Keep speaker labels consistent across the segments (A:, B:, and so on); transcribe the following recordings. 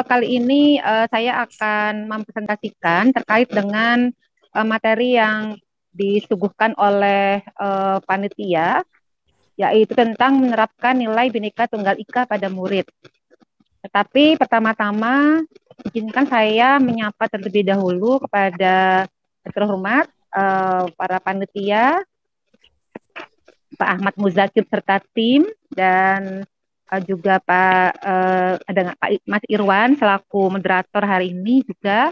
A: Kali ini saya akan mempresentasikan terkait dengan materi yang disuguhkan oleh panitia, yaitu tentang menerapkan nilai Bhinneka Tunggal Ika pada murid. Tetapi pertama-tama, izinkan saya menyapa terlebih dahulu kepada yang terhormat para panitia, Pak Ahmad Muzakir serta tim, dan juga ada Pak Mas Irwan selaku moderator hari ini juga.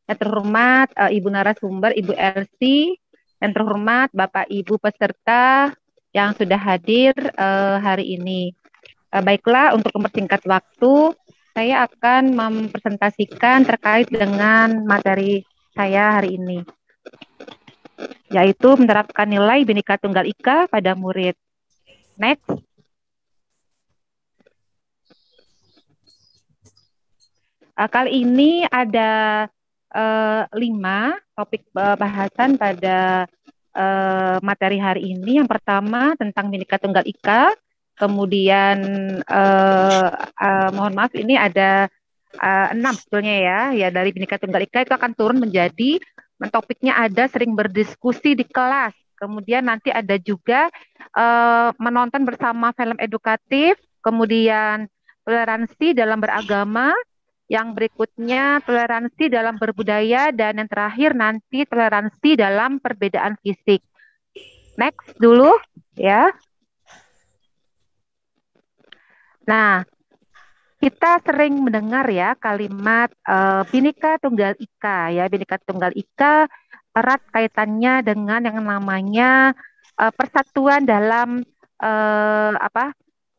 A: Yang terhormat Ibu narasumber, Ibu Elsi, yang terhormat Bapak Ibu peserta yang sudah hadir hari ini. Baiklah, untuk mempersingkat waktu, saya akan mempresentasikan terkait dengan materi saya hari ini, yaitu menerapkan nilai Bhinneka Tunggal Ika pada murid. Next. Kali ini ada 5 topik bahasan pada materi hari ini. Yang pertama tentang Bhinneka Tunggal Ika, kemudian mohon maaf ini ada 6 sebetulnya ya dari Bhinneka Tunggal Ika itu akan turun menjadi topiknya ada sering berdiskusi di kelas. Kemudian nanti ada juga menonton bersama film edukatif, kemudian toleransi dalam beragama, yang berikutnya toleransi dalam berbudaya, dan yang terakhir nanti toleransi dalam perbedaan fisik. Next dulu ya. Nah, kita sering mendengar ya kalimat Bhinneka Tunggal Ika ya. Bhinneka Tunggal Ika erat kaitannya dengan yang namanya persatuan dalam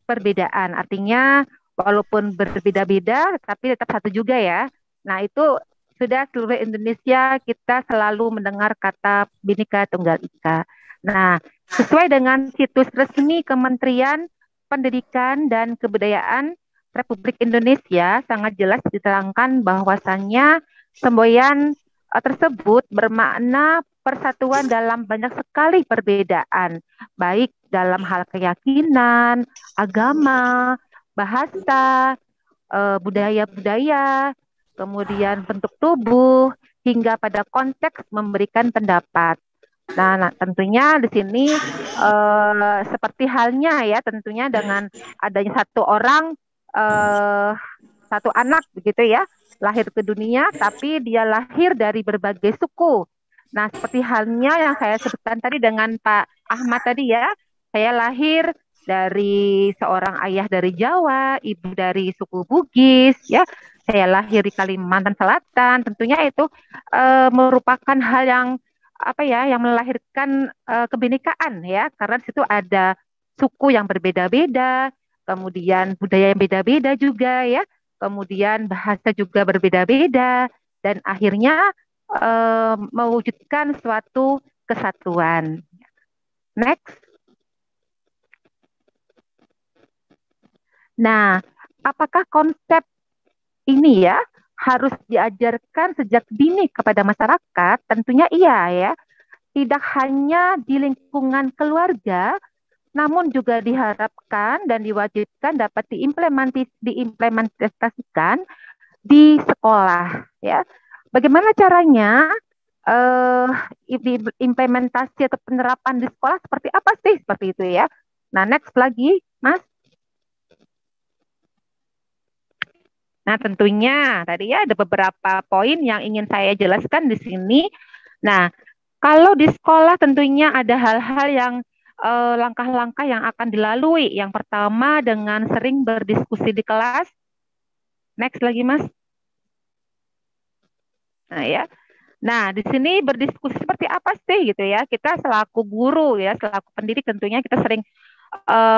A: perbedaan. Artinya walaupun berbeda-beda tapi tetap satu juga ya. Nah, itu sudah seluruh Indonesia kita selalu mendengar kata Bhinneka Tunggal Ika. Nah, sesuai dengan situs resmi Kementerian Pendidikan dan Kebudayaan Republik Indonesia sangat jelas diterangkan bahwasannya semboyan tersebut bermakna persatuan dalam banyak sekali perbedaan, baik dalam hal keyakinan, agama, bahasa, budaya-budaya, kemudian bentuk tubuh, hingga pada konteks memberikan pendapat. Nah, tentunya di sini seperti halnya ya, tentunya dengan adanya satu orang, satu anak begitu ya, lahir ke dunia, tapi dia lahir dari berbagai suku. Nah, seperti halnya yang saya sebutkan tadi dengan Pak Ahmad tadi ya, saya lahir dari seorang ayah dari Jawa, ibu dari suku Bugis, ya. Saya lahir di Kalimantan Selatan. Tentunya itu merupakan hal yang apa ya, yang melahirkan kebinekaan ya, karena di situ ada suku yang berbeda-beda, kemudian budaya yang beda-beda juga ya, kemudian bahasa juga berbeda-beda, dan akhirnya mewujudkan suatu kesatuan. Next. Nah, apakah konsep ini ya harus diajarkan sejak dini kepada masyarakat? Tentunya iya ya. Tidak hanya di lingkungan keluarga, namun juga diharapkan dan diwajibkan dapat diimplementasikan di sekolah ya. Bagaimana caranya? eh Implementasi atau penerapan di sekolah seperti apa sih? Seperti itu ya. Nah, next lagi, Mas. Nah, tentunya tadi ya ada beberapa poin yang ingin saya jelaskan di sini. Nah, kalau di sekolah tentunya ada hal-hal yang langkah-langkah yang akan dilalui. Yang pertama dengan sering berdiskusi di kelas. Next lagi, Mas. Nah, ya. Nah, di sini berdiskusi seperti apa sih gitu ya? Kita selaku guru ya, selaku pendidik tentunya kita sering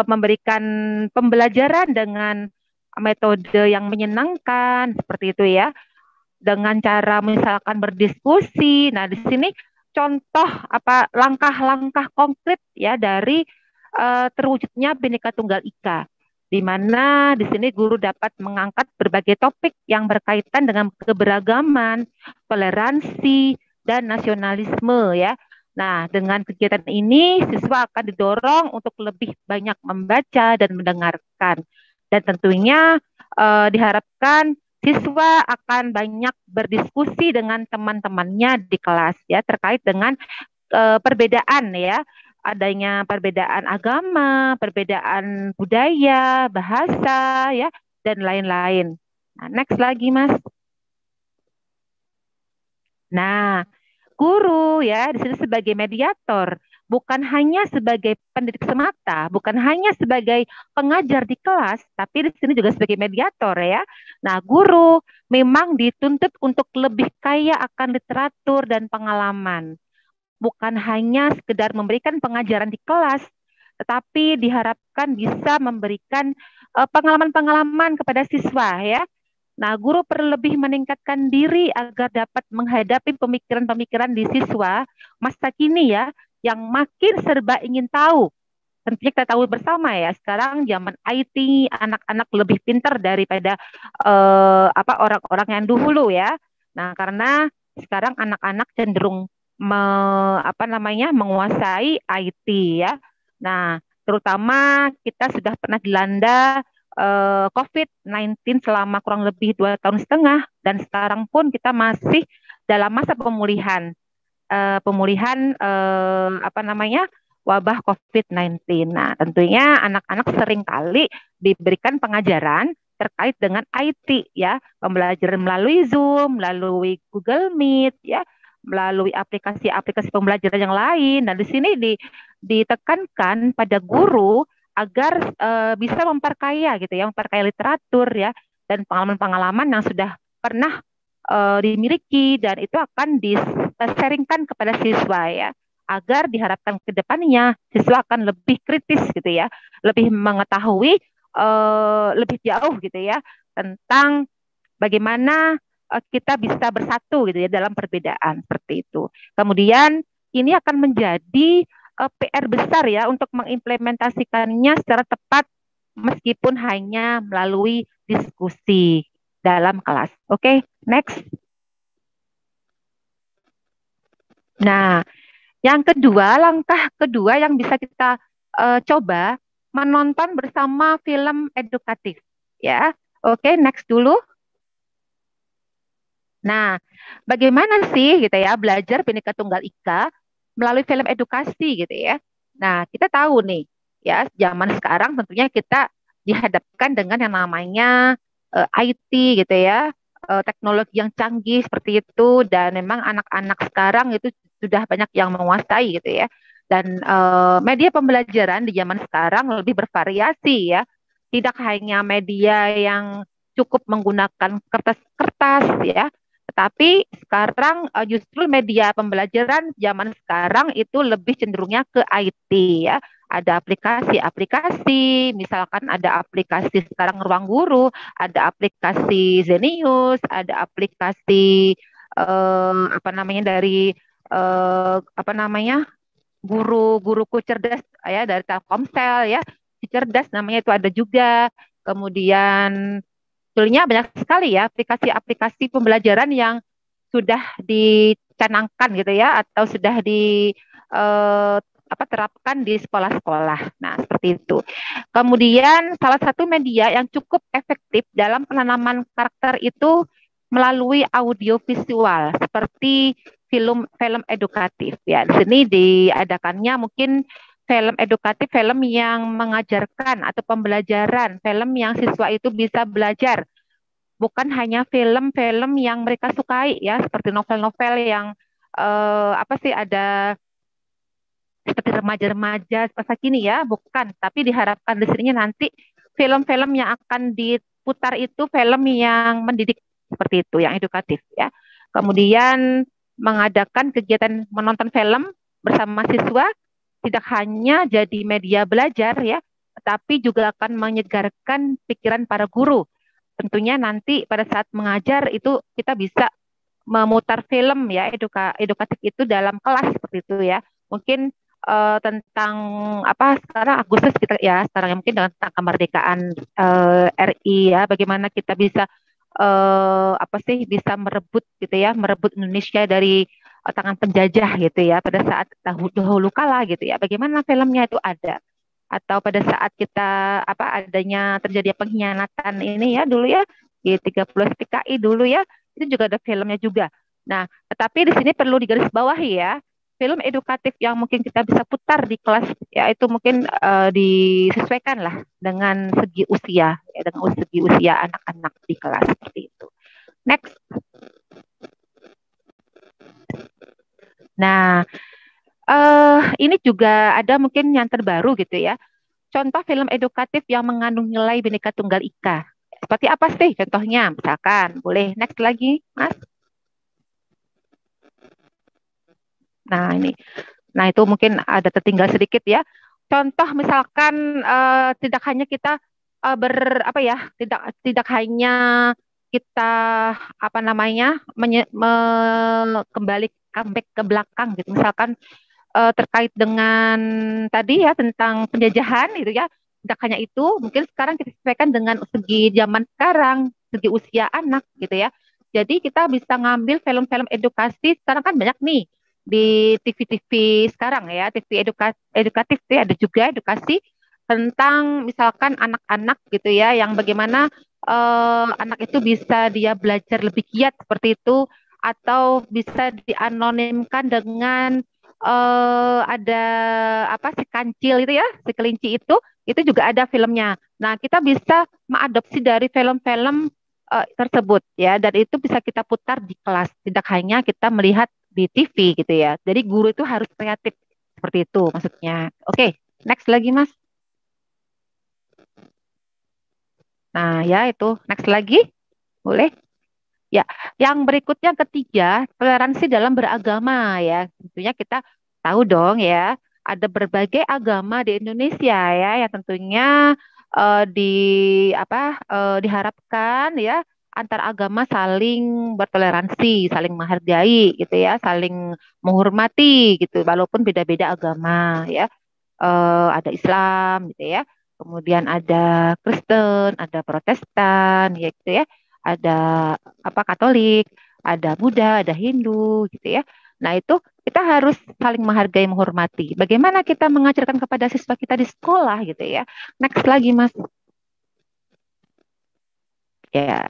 A: memberikan pembelajaran dengan metode yang menyenangkan seperti itu ya, dengan cara misalkan berdiskusi. Nah, di sini contoh apa langkah-langkah konkret ya dari terwujudnya Bhinneka Tunggal Ika, di mana di sini guru dapat mengangkat berbagai topik yang berkaitan dengan keberagaman, toleransi, dan nasionalisme ya. Nah, dengan kegiatan ini siswa akan didorong untuk lebih banyak membaca dan mendengarkan. Dan tentunya diharapkan siswa akan banyak berdiskusi dengan teman-temannya di kelas ya terkait dengan perbedaan ya, adanya perbedaan agama, perbedaan budaya, bahasa ya dan lain-lain. Nah, next lagi Mas. Nah, guru ya di sini sebagai mediator, bukan hanya sebagai pendidik semata, bukan hanya sebagai pengajar di kelas, tapi di sini juga sebagai mediator ya. Nah, guru memang dituntut untuk lebih kaya akan literatur dan pengalaman, bukan hanya sekedar memberikan pengajaran di kelas, tetapi diharapkan bisa memberikan pengalaman-pengalaman kepada siswa ya. Nah, guru perlu lebih meningkatkan diri agar dapat menghadapi pemikiran-pemikiran di siswa masa kini ya, yang makin serba ingin tahu. Tentunya kita tahu bersama ya, sekarang zaman IT, anak-anak lebih pintar daripada orang-orang yang dahulu ya. Nah, karena sekarang anak-anak cenderung menguasai IT ya. Nah, terutama kita sudah pernah dilanda COVID-19 selama kurang lebih 2 tahun setengah, dan sekarang pun kita masih dalam masa pemulihan wabah COVID-19. Nah, tentunya anak-anak sering kali diberikan pengajaran terkait dengan IT ya, pembelajaran melalui Zoom, melalui Google Meet ya, melalui aplikasi-aplikasi pembelajaran yang lain. Nah, di sini ditekankan pada guru agar bisa memperkaya gitu ya, memperkaya literatur ya dan pengalaman-pengalaman yang sudah pernah dimiliki, dan itu akan diseringkan kepada siswa ya, agar diharapkan ke depannya siswa akan lebih kritis gitu ya, lebih mengetahui lebih jauh gitu ya tentang bagaimana kita bisa bersatu gitu ya dalam perbedaan seperti itu. Kemudian ini akan menjadi PR besar ya untuk mengimplementasikannya secara tepat meskipun hanya melalui diskusi dalam kelas. Oke, next. Nah, yang kedua, langkah kedua yang bisa kita coba, menonton bersama film edukatif ya. Oke, next dulu. Nah, bagaimana sih gitu ya belajar Bhinneka Tunggal Ika melalui film edukasi gitu ya. Nah, kita tahu nih ya, zaman sekarang tentunya kita dihadapkan dengan yang namanya IT gitu ya, teknologi yang canggih seperti itu, dan memang anak-anak sekarang itu sudah banyak yang menguasai gitu ya. Dan media pembelajaran di zaman sekarang lebih bervariasi ya. Tidak hanya media yang cukup menggunakan kertas-kertas ya, tetapi sekarang justru media pembelajaran zaman sekarang itu lebih cenderungnya ke IT ya. Ada aplikasi-aplikasi, misalkan ada aplikasi sekarang Ruang Guru, ada aplikasi Zenius, ada aplikasi dari guru-guruku cerdas ya dari Telkomsel ya. Si cerdas namanya itu ada juga. Kemudian sebetulnya banyak sekali ya aplikasi-aplikasi pembelajaran yang sudah dicanangkan gitu ya, atau sudah terapkan di sekolah-sekolah. Nah, seperti itu. Kemudian salah satu media yang cukup efektif dalam penanaman karakter itu melalui audio visual seperti film edukatif ya. Di sini diadakannya mungkin film edukatif, film yang mengajarkan atau pembelajaran, film yang siswa itu bisa belajar, bukan hanya film-film yang mereka sukai ya, seperti novel-novel yang ada seperti remaja-remaja masa kini ya, bukan, tapi diharapkan di sininya nanti film-film yang akan diputar itu film yang mendidik seperti itu, yang edukatif ya. Kemudian mengadakan kegiatan menonton film bersama siswa tidak hanya jadi media belajar ya, tapi juga akan menyegarkan pikiran para guru. Tentunya nanti pada saat mengajar itu kita bisa memutar film ya edukatif itu dalam kelas seperti itu ya. Mungkin tentang sekarang Agustus kita ya, sekarang ya mungkin dengan tentang kemerdekaan RI ya, bagaimana kita bisa bisa merebut gitu ya, merebut Indonesia dari tangan penjajah gitu ya pada saat dahulu kala gitu ya. Bagaimana filmnya itu ada, atau pada saat kita adanya terjadi pengkhianatan ini ya dulu ya, G30 PKI dulu ya, itu juga ada filmnya juga. Nah, tetapi di sini perlu digarisbawahi ya, film edukatif yang mungkin kita bisa putar di kelas, ya itu mungkin disesuaikan lah dengan segi usia, ya, dengan segi usia anak-anak di kelas seperti itu. Next. Nah, ini juga ada mungkin yang terbaru gitu ya. Contoh film edukatif yang mengandung nilai Bhinneka Tunggal Ika. Seperti apa sih contohnya? Misalkan, boleh next lagi, Mas? Nah, ini. Nah, itu mungkin ada tertinggal sedikit ya. Contoh misalkan tidak hanya kita apa ya, tidak tidak hanya kita apa namanya kembali comeback ke belakang gitu. Misalkan terkait dengan tadi ya tentang penjajahan itu ya. Tidak hanya itu, mungkin sekarang kita sesuaikan dengan segi zaman sekarang, segi usia anak gitu ya. Jadi kita bisa ngambil film-film edukasi sekarang kan banyak nih di TV-TV sekarang ya, TV edukatif tuh ada juga edukasi tentang misalkan anak-anak gitu ya, yang bagaimana anak itu bisa dia belajar lebih giat seperti itu, atau bisa dianonimkan dengan ada apa si kancil itu ya, si kelinci itu juga ada filmnya. Nah, kita bisa mengadopsi dari film-film tersebut ya, dan itu bisa kita putar di kelas, tidak hanya kita melihat di TV gitu ya. Jadi guru itu harus kreatif seperti itu maksudnya. Oke, next lagi Mas. Nah, ya itu next lagi, boleh? Ya, yang berikutnya ketiga, toleransi dalam beragama ya. Tentunya kita tahu dong ya, ada berbagai agama di Indonesia ya, yang tentunya di apa diharapkan ya antar agama saling bertoleransi, saling menghargai gitu ya, saling menghormati gitu, walaupun beda-beda agama ya. Ada Islam gitu ya, kemudian ada Kristen, ada Protestan, ya gitu ya, ada apa Katolik, ada Buddha, ada Hindu, gitu ya. Nah itu kita harus saling menghargai, menghormati. Bagaimana kita mengajarkan kepada siswa kita di sekolah, gitu ya. Next lagi, Mas. Ya,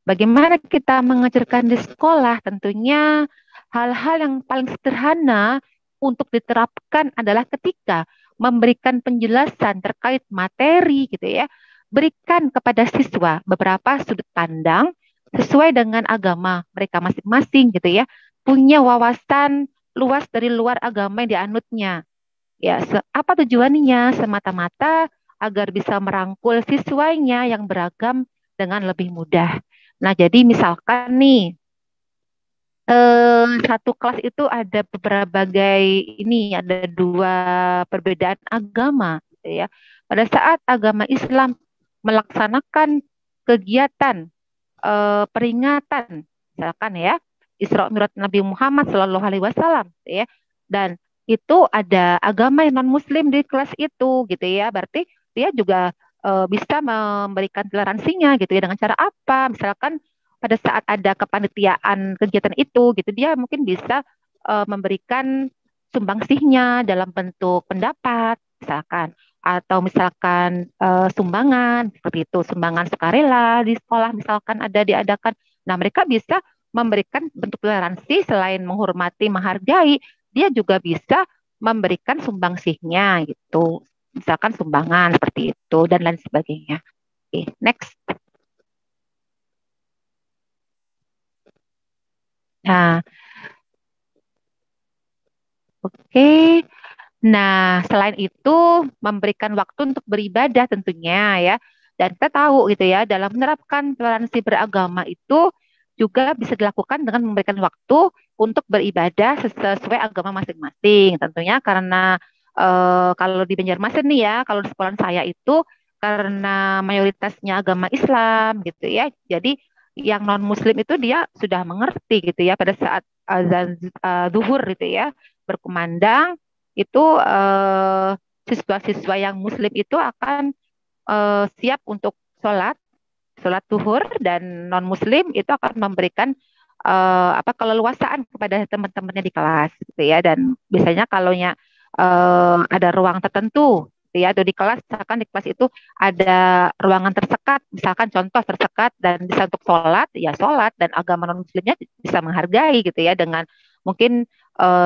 A: bagaimana kita mengajarkan di sekolah? Tentunya hal-hal yang paling sederhana untuk diterapkan adalah ketika memberikan penjelasan terkait materi gitu ya. Berikan kepada siswa beberapa sudut pandang sesuai dengan agama mereka masing-masing gitu ya. Punya wawasan luas dari luar agama yang dianutnya. Ya, apa tujuannya? Semata-mata agar bisa merangkul siswanya yang beragam dengan lebih mudah. Nah, jadi misalkan nih, satu kelas itu ada berbagai ini, ada dua perbedaan agama, gitu ya. Pada saat agama Islam melaksanakan kegiatan peringatan, misalkan ya, Isra Mi'raj Nabi Muhammad Shallallahu Alaihi Wasallam, gitu ya, dan itu ada agama yang non Muslim di kelas itu, gitu ya. Berarti dia juga bisa memberikan toleransinya, gitu ya, dengan cara apa? Misalkan pada saat ada kepanitiaan kegiatan itu gitu dia mungkin bisa memberikan sumbangsihnya dalam bentuk pendapat misalkan atau misalkan sumbangan seperti itu sumbangan sukarela di sekolah misalkan ada diadakan. Nah mereka bisa memberikan bentuk toleransi selain menghormati menghargai dia juga bisa memberikan sumbangsihnya gitu misalkan sumbangan seperti itu dan lain sebagainya. Oke, next. Nah, oke. Nah, selain itu memberikan waktu untuk beribadah tentunya ya. Dan kita tahu gitu ya, dalam menerapkan toleransi beragama itu juga bisa dilakukan dengan memberikan waktu untuk beribadah sesuai agama masing-masing. Tentunya karena kalau di Banjarmasin nih ya, kalau di sekolah saya itu karena mayoritasnya agama Islam gitu ya. Jadi yang non Muslim itu dia sudah mengerti gitu ya pada saat azan zuhur gitu ya berkumandang itu siswa-siswa yang Muslim itu akan siap untuk sholat, sholat zuhur dan non Muslim itu akan memberikan apa keleluasaan kepada teman-temannya di kelas, gitu ya. Dan biasanya kalaunya ada ruang tertentu gitu ya, atau di kelas, misalkan di kelas itu ada ruangan tersekat, misalkan contoh tersekat dan bisa untuk sholat, ya sholat, dan agama non muslimnya bisa menghargai gitu ya, dengan mungkin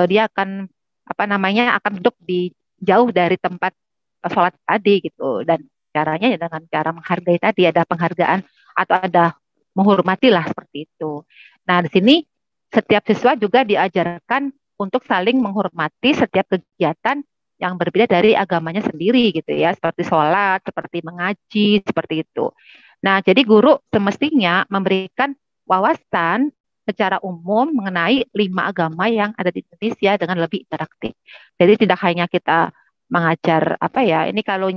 A: dia akan apa namanya akan duduk di jauh dari tempat sholat tadi gitu, dan caranya ya dengan cara menghargai tadi, ada penghargaan atau ada menghormati lah seperti itu. Nah di sini setiap siswa juga diajarkan untuk saling menghormati setiap kegiatan yang berbeda dari agamanya sendiri gitu ya, seperti sholat, seperti mengaji, seperti itu. Nah, jadi guru semestinya memberikan wawasan secara umum mengenai 5 agama yang ada di Indonesia dengan lebih interaktif. Jadi tidak hanya kita mengajar apa ya, ini kalau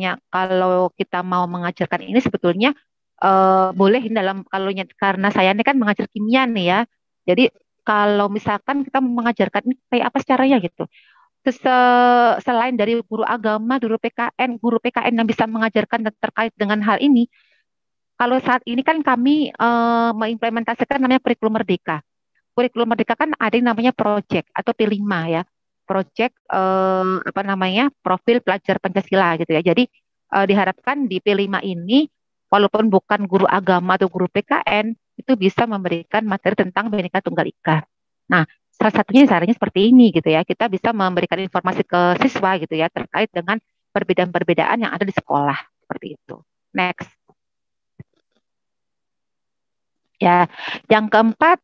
A: kita mau mengajarkan ini sebetulnya boleh dalam karena saya ini kan mengajar kimia nih ya. Jadi kalau misalkan kita mengajarkan ini kayak apa caranya gitu. Selain dari guru agama, guru PKN yang bisa mengajarkan terkait dengan hal ini, kalau saat ini kan kami mengimplementasikan namanya kurikulum merdeka. Kurikulum merdeka kan ada yang namanya project atau P5 ya. Project apa namanya profil pelajar Pancasila gitu ya. Jadi diharapkan di P5 ini walaupun bukan guru agama atau guru PKN itu bisa memberikan materi tentang Bhinneka Tunggal Ika. Nah, salah satunya caranya seperti ini gitu ya. Kita bisa memberikan informasi ke siswa gitu ya terkait dengan perbedaan-perbedaan yang ada di sekolah seperti itu. Next. Ya, yang keempat,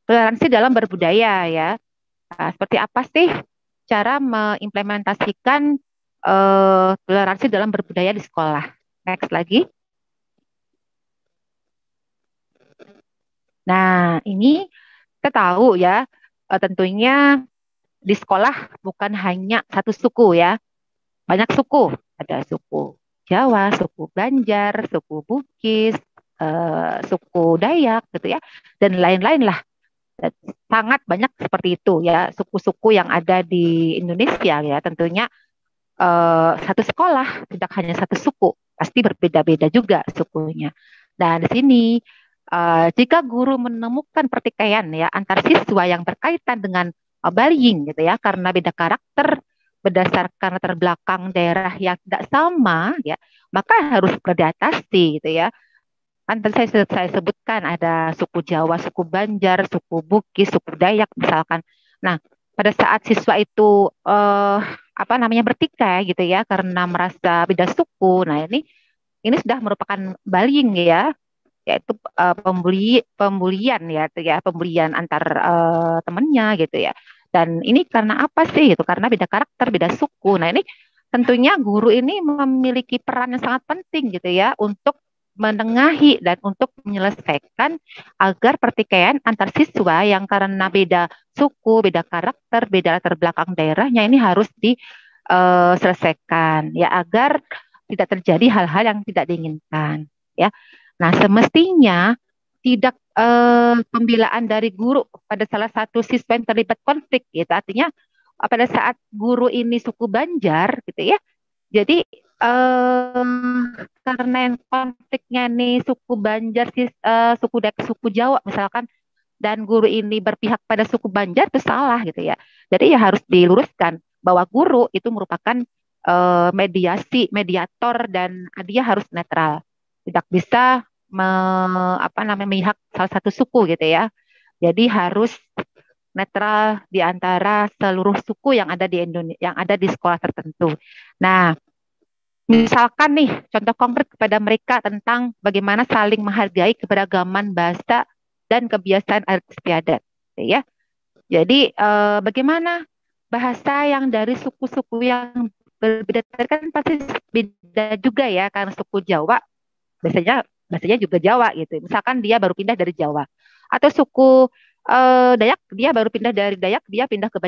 A: toleransi dalam berbudaya ya. Nah, seperti apa sih cara mengimplementasikan toleransi dalam berbudaya di sekolah? Next lagi. Nah, ini kita tahu ya, tentunya di sekolah bukan hanya satu suku ya, banyak suku. Ada suku Jawa, suku Banjar, suku Bugis, suku Dayak gitu ya, dan lain-lain lah. Sangat banyak seperti itu ya, suku-suku yang ada di Indonesia ya. Tentunya satu sekolah tidak hanya satu suku, pasti berbeda-beda juga sukunya. Nah, di sini jika guru menemukan pertikaian ya antar siswa yang berkaitan dengan bullying gitu ya, karena beda karakter berdasarkan latar belakang daerah yang tidak sama ya, maka harus diatasi gitu ya. Kan tadi saya sebutkan ada suku Jawa, suku Banjar, suku Bugis, suku Dayak misalkan. Nah, pada saat siswa itu apa namanya bertikai gitu ya karena merasa beda suku. Nah, ini sudah merupakan bullying ya, yaitu pembulian ya, itu ya, pembulian antar temannya gitu ya. Dan ini karena apa sih gitu? Karena beda karakter, beda suku. Nah, ini tentunya guru ini memiliki peran yang sangat penting gitu ya untuk menengahi dan untuk menyelesaikan agar pertikaian antar siswa yang karena beda suku, beda karakter, beda latar belakang daerahnya ini harus diselesaikan ya agar tidak terjadi hal-hal yang tidak diinginkan ya. Nah, semestinya tidak pembelaan dari guru pada salah satu siswa yang terlibat konflik gitu. Artinya pada saat guru ini suku Banjar gitu ya. Jadi karena yang konfliknya nih suku Banjar, suku Jawa misalkan, dan guru ini berpihak pada suku Banjar itu salah gitu ya. Jadi ya harus diluruskan bahwa guru itu merupakan mediator dan dia harus netral. Tidak bisa apa namanya memihak salah satu suku gitu ya. Jadi harus netral di antara seluruh suku yang ada di Indonesia, yang ada di sekolah tertentu. Nah, misalkan nih contoh konkret kepada mereka tentang bagaimana saling menghargai keberagaman bahasa dan kebiasaan adat istiadat, ya. Jadi bagaimana bahasa yang dari suku-suku yang berbeda kan pasti beda juga ya, karena suku Jawa biasanya bahasanya juga Jawa gitu. Misalkan dia baru pindah dari Jawa, atau suku Dayak dia baru pindah dari Dayak, dia pindah ke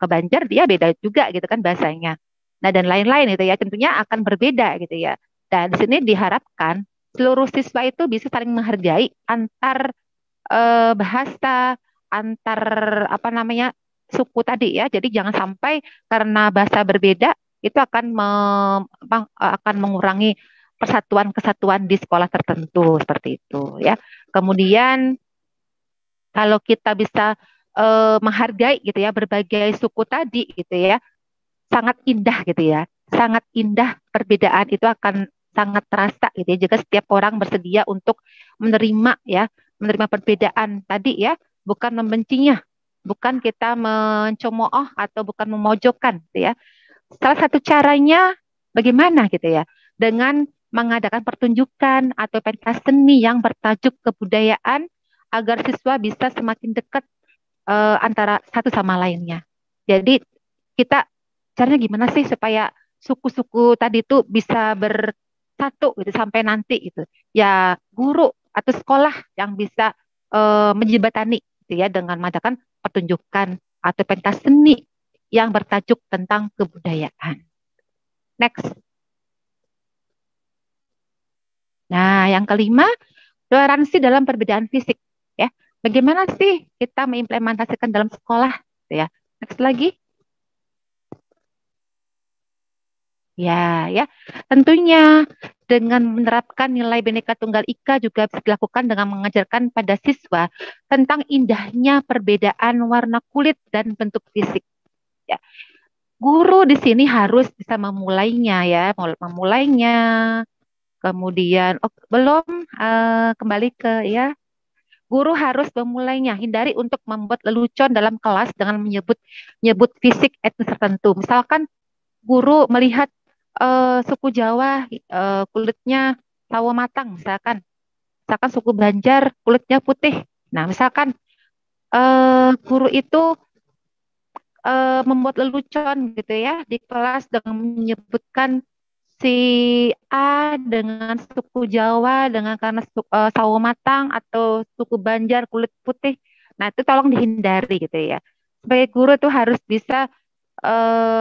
A: Banjar, dia beda juga gitu kan bahasanya. Nah, dan lain-lain itu ya tentunya akan berbeda gitu ya. Dan di sini diharapkan seluruh siswa itu bisa saling menghargai antar bahasa, antar apa namanya suku tadi ya. Jadi jangan sampai karena bahasa berbeda itu akan mengurangi persatuan kesatuan di sekolah tertentu seperti itu ya. Kemudian kalau kita bisa menghargai gitu ya berbagai suku tadi gitu ya, sangat indah gitu ya. sangat indah perbedaan itu akan sangat terasa gitu ya, jika setiap orang bersedia untuk menerima ya, menerima perbedaan tadi ya, bukan membencinya, bukan kita mencemooh atau bukan memojokkan gitu ya. Salah satu caranya bagaimana gitu ya, dengan mengadakan pertunjukan atau pentas seni yang bertajuk kebudayaan agar siswa bisa semakin dekat antara satu sama lainnya. Jadi kita caranya gimana sih supaya suku-suku tadi tuh bisa bersatu gitu sampai nanti gitu. Ya guru atau sekolah yang bisa menjembatani gitu ya dengan mengadakan pertunjukan atau pentas seni yang bertajuk tentang kebudayaan. Next. Nah, yang kelima, toleransi dalam perbedaan fisik ya. Bagaimana sih kita mengimplementasikan dalam sekolah gitu ya. Next lagi. Ya, ya. Tentunya dengan menerapkan nilai Bhinneka Tunggal Ika juga bisa dilakukan dengan mengajarkan pada siswa tentang indahnya perbedaan warna kulit dan bentuk fisik. Ya. Guru di sini harus bisa memulainya ya, memulainya. Kemudian, oh, belum kembali ke ya, guru harus memulainya. Hindari untuk membuat lelucon dalam kelas dengan menyebut fisik etnis tertentu. Misalkan guru melihat suku Jawa kulitnya sawo matang, misalkan suku Banjar kulitnya putih. Nah, misalkan guru itu membuat lelucon gitu ya di kelas dengan menyebutkan si A dengan suku Jawa dengan karena sawo matang atau suku Banjar kulit putih. Nah, itu tolong dihindari gitu ya. Sebagai guru itu harus bisa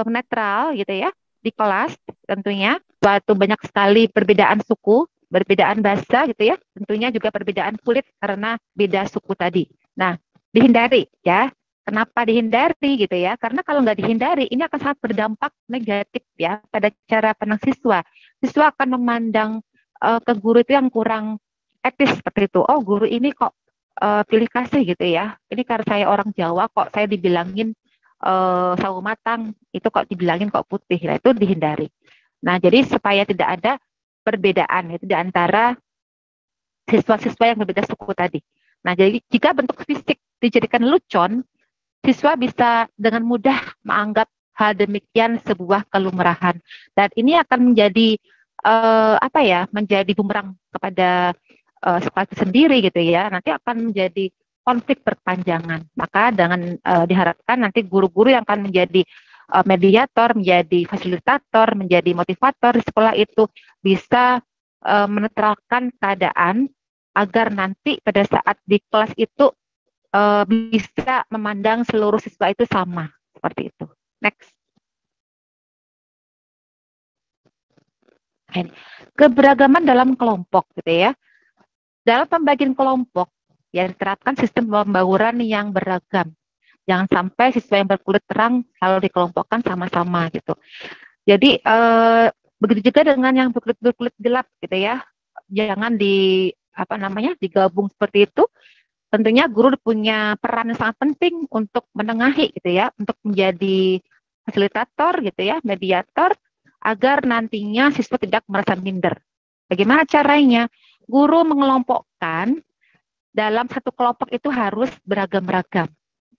A: netral gitu ya di kelas tentunya. Suatu banyak sekali perbedaan suku, perbedaan bahasa gitu ya. Tentunya juga perbedaan kulit karena beda suku tadi. Nah, dihindari ya. Kenapa dihindari gitu ya? Karena kalau nggak dihindari, ini akan sangat berdampak negatif ya pada cara pandang siswa. Siswa akan memandang ke guru itu yang kurang etis seperti itu. Oh, guru ini kok pilih kasih gitu ya. Ini karena saya orang Jawa kok saya dibilangin sawo matang, itu kok dibilangin kok putih. Nah, itu dihindari. Nah, jadi supaya tidak ada perbedaan itu di antara siswa-siswa yang berbeda suku tadi. Nah, jadi jika bentuk fisik dijadikan lucon, siswa bisa dengan mudah menganggap hal demikian sebuah kelumrahan. Dan ini akan menjadi apa ya, menjadi bumerang kepada sekolah itu sendiri gitu ya. Nanti akan menjadi konflik berkepanjangan. Maka dengan diharapkan nanti guru-guru yang akan menjadi mediator, menjadi fasilitator, menjadi motivator di sekolah itu bisa menetralkan keadaan agar nanti pada saat di kelas itu bisa memandang seluruh siswa itu sama seperti itu. Next. Keberagaman dalam kelompok gitu ya. Dalam pembagian kelompok yang diterapkan sistem pembauran yang beragam. Jangan sampai siswa yang berkulit terang selalu dikelompokkan sama-sama gitu. Jadi begitu juga dengan yang berkulit gelap gitu ya. Jangan digabung seperti itu. Tentunya guru punya peran yang sangat penting untuk menengahi gitu ya, untuk menjadi fasilitator gitu ya, mediator agar nantinya siswa tidak merasa minder. Bagaimana caranya? Guru mengelompokkan dalam satu kelompok itu harus beragam-ragam,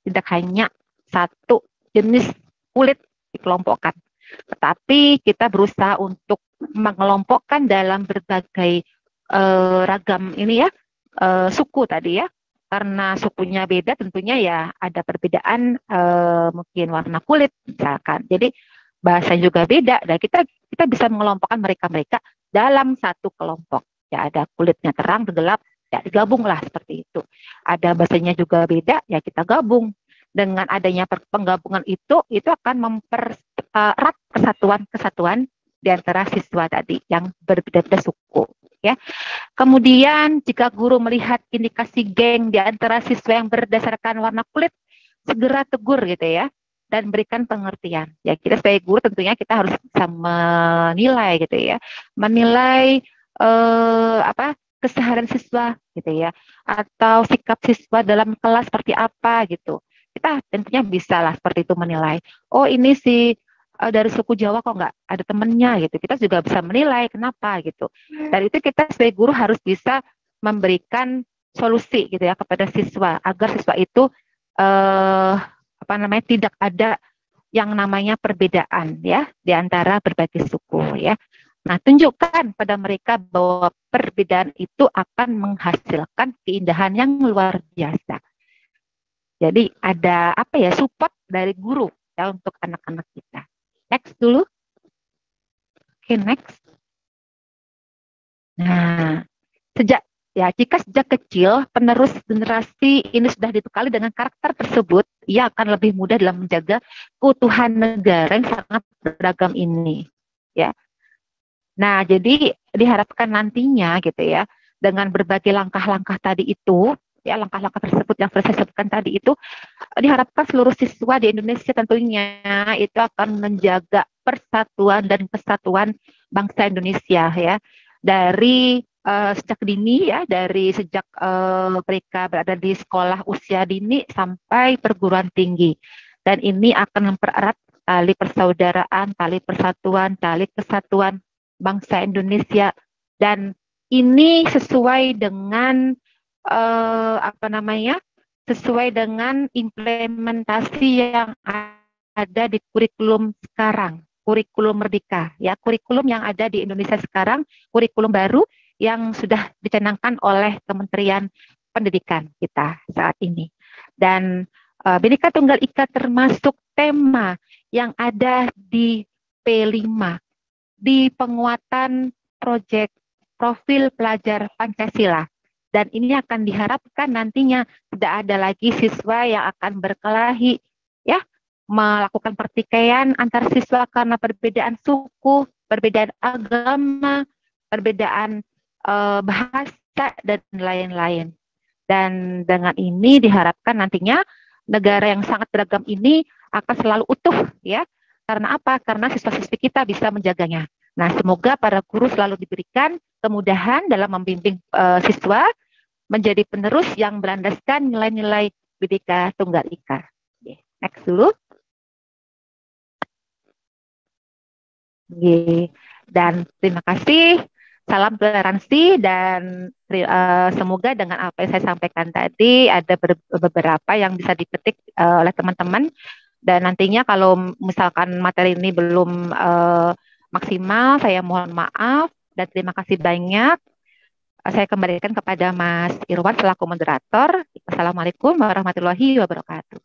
A: tidak hanya satu jenis kulit dikelompokkan. Tetapi kita berusaha untuk mengelompokkan dalam berbagai ragam ini ya, suku tadi ya, karena sukunya beda tentunya ya ada perbedaan mungkin warna kulit misalkan. Jadi bahasa juga beda dan kita bisa mengelompokkan mereka dalam satu kelompok. Ya ada kulitnya terang, gelap, ya digabunglah seperti itu. Ada bahasanya juga beda, ya kita gabung. Dengan adanya penggabungan itu akan mempererat kesatuan di antara siswa tadi yang berbeda-beda suku. Ya. Kemudian jika guru melihat indikasi geng di antara siswa yang berdasarkan warna kulit, segera tegur gitu ya dan berikan pengertian. Ya kita sebagai guru tentunya kita harus bisa menilai gitu ya, menilai keseharian siswa gitu ya, atau sikap siswa dalam kelas seperti apa gitu. Kita tentunya bisa lah seperti itu menilai. Oh ini si dari suku Jawa kok nggak ada temennya gitu. Kita juga bisa menilai kenapa gitu. Dan itu kita sebagai guru harus bisa memberikan solusi gitu ya kepada siswa agar siswa itu apa namanya tidak ada yang namanya perbedaan ya di antara berbagai suku ya. Nah, tunjukkan pada mereka bahwa perbedaan itu akan menghasilkan keindahan yang luar biasa. Jadi ada apa ya support dari guru ya untuk anak-anak kita. Next dulu. Oke, next. Nah, sejak jika sejak kecil penerus generasi ini sudah dibekali dengan karakter tersebut, ia akan lebih mudah dalam menjaga keutuhan negara yang sangat beragam ini. Ya. Nah, jadi diharapkan nantinya gitu ya, dengan berbagai langkah-langkah tadi itu, ya langkah-langkah tersebut yang sudah saya sebutkan tadi itu, diharapkan seluruh siswa di Indonesia tentunya itu akan menjaga persatuan dan kesatuan bangsa Indonesia ya dari sejak dini ya dari sejak mereka berada di sekolah usia dini sampai perguruan tinggi dan ini akan mempererat tali persaudaraan, tali persatuan, tali kesatuan bangsa Indonesia dan ini sesuai dengan apa namanya sesuai dengan implementasi yang ada di kurikulum sekarang, kurikulum Merdeka, ya kurikulum yang ada di Indonesia sekarang, kurikulum baru yang sudah dicanangkan oleh Kementerian Pendidikan kita saat ini. Dan Bhinneka Tunggal Ika termasuk tema yang ada di P5 di penguatan proyek profil pelajar Pancasila. Dan ini akan diharapkan nantinya tidak ada lagi siswa yang akan berkelahi, ya, melakukan pertikaian antar siswa karena perbedaan suku, perbedaan agama, perbedaan bahasa dan lain-lain. Dan dengan ini diharapkan nantinya negara yang sangat beragam ini akan selalu utuh, ya. Karena apa? Karena siswa-siswi kita bisa menjaganya. Nah, semoga para guru selalu diberikan kemudahan dalam membimbing siswa menjadi penerus yang berlandaskan nilai-nilai Bhinneka Tunggal Ika. Next dulu. Dan terima kasih. Salam toleransi dan semoga dengan apa yang saya sampaikan tadi ada beberapa yang bisa dipetik oleh teman-teman dan nantinya kalau misalkan materi ini belum maksimal, saya mohon maaf dan terima kasih banyak. Saya kembalikan kepada Mas Irwan selaku moderator. Assalamualaikum warahmatullahi wabarakatuh.